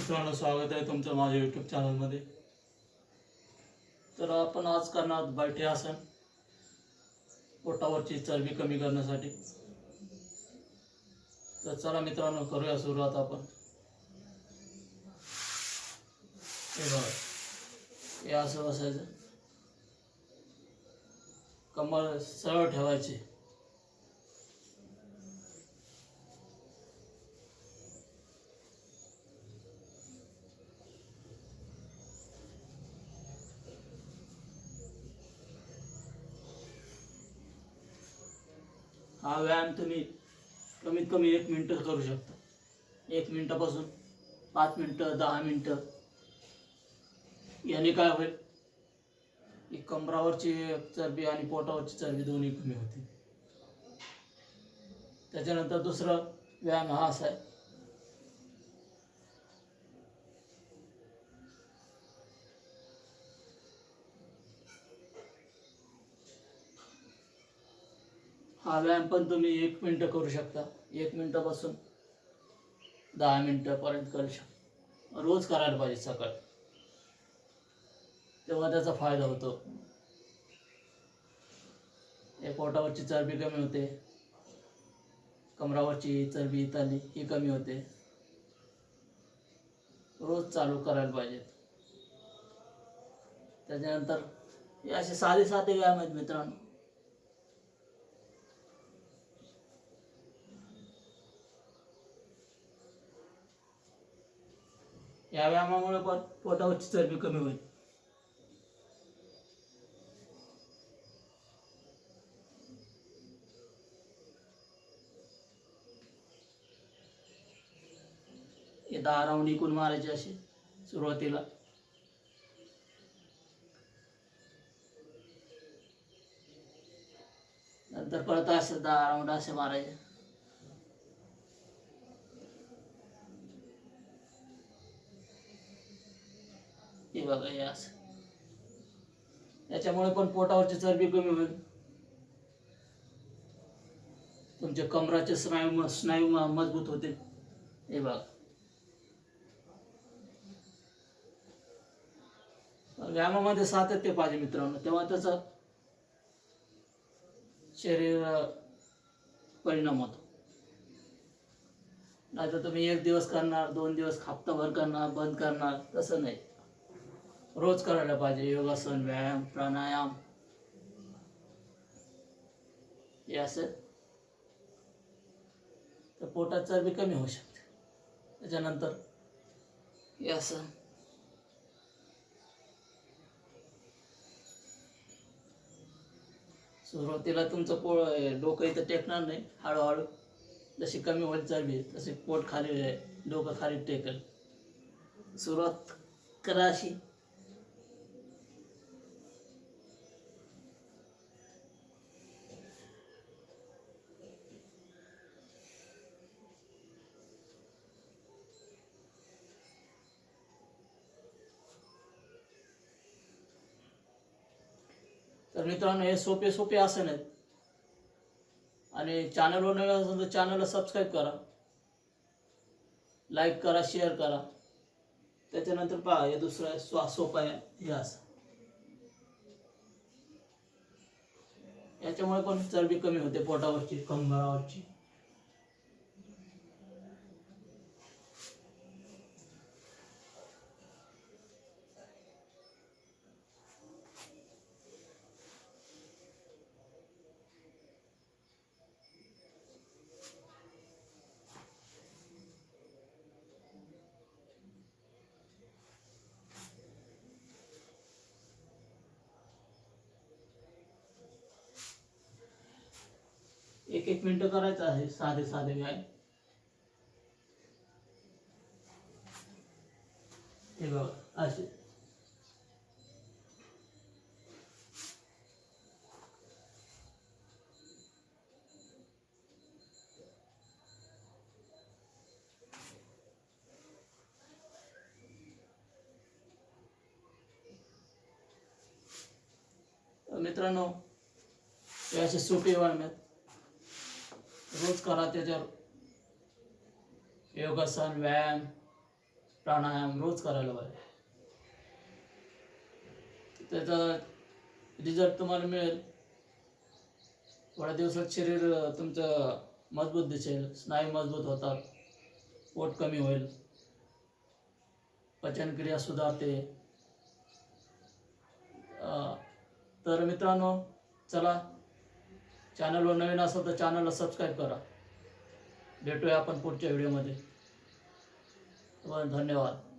मित्रांनो, स्वागत आहे तुमचं माझ्या यूट्यूब चॅनलमध्ये. तर आपण आज करणार बैठे आसन, पोटावरची चरबी कमी करण्यासाठी. तर चला मित्रांनो, करूया सुरुवात आपण. हे बघा, हे असं बसायचं, कमर सरळ ठेवायची. हा व्यायाम तुम्ही कमीत कमी 1 मिनिट करू शकता. 1 मिनिटापासून 5 मिनिटं, 10 मिनिटं. याने काय होईल की कमरावरची चरबी आणि पोटावरची चरबी दोन्ही कमी होते. त्याच्यानंतर दुसरा व्यायाम हा असा आहे, हा व्यायाम पण तुम्ही 1 मिनिट करू शकता. 1 मिनिटापासून 10 मिनिटापर्यंत करू शकता. रोज करायला पाहिजे सकाळी, तेव्हा त्याचा फायदा होतो. हे पोटावरची चरबी कमी होते, कमरावरची चरबी इत्यादी ही कमी होते. रोज चालू करायला पाहिजे. त्याच्यानंतर हे असे साधे साधे व्यायाम आहेत मित्रांनो. या व्यायामामुळे पण पोटावरची चरबी कमी होईल. हे 10 राऊंड इकून मारायचे असे सुरुवातीला. नंतर परत असं 10 राऊंड असे मारायचे. हे बघा, हे असं. याच्यामुळे पण पोटावरची चरबी कमी होईल. तुमचे कमराचे स्नायू मजबूत होतील. हे बघा, व्यायामामध्ये सातत्य पाहिजे मित्रांनो, तेव्हा त्याचा शरीर परिणाम होतो. नाहीतर तुम्ही 1 दिवस करणार, 2 दिवस, हप्ताभर करणार, बंद करणार, तसं नाही. रोज करायला पाहिजे योगासन, व्यायाम, प्राणायाम. हे असं तर पोटात चरबी कमी होऊ शकते. त्याच्यानंतर हे असं सुरुवातीला तुमचं डोकं इथं टेकणार नाही. हळूहळू जशी कमी होईल चरबी तसे पोट खाली, डोकं खाली टेकेल. सुरुवात करा अशी. तर मित्रांनो, हे सोपे सोपे आसन आहेत. आणि चॅनलवर नवीन असेल तर चॅनलला सबस्क्राईब करा, लाईक करा, शेअर करा. त्याच्यानंतर पहा, हे दुसरं सोपं आहे. हे असं, याच्यामुळे पण चरबी कमी होते पोटावरची, कमरावरची. एक 1 मिनिट करायचं आहे, साधे साधे व्यायाम. हे बघा असे. मित्रांनो, हे असे सोपे व्यायाम आहेत. रोज करा. त्याच्यावर योगासन, व्यायाम, प्राणायाम रोज करायला पाहिजे. त्याचा रिझल्ट तुम्हाला मिळेल. थोड्या दिवसात शरीर तुमचं मजबूत दिसेल, स्नायू मजबूत होतात, पोट कमी होईल, पचनक्रिया सुधारते. तर मित्रांनो, चला, चॅनलवर नवीन असाल तर चॅनलला सबस्क्राईब करा. भेटूया आपण पुढच्या व्हिडिओमध्ये. धन्यवाद.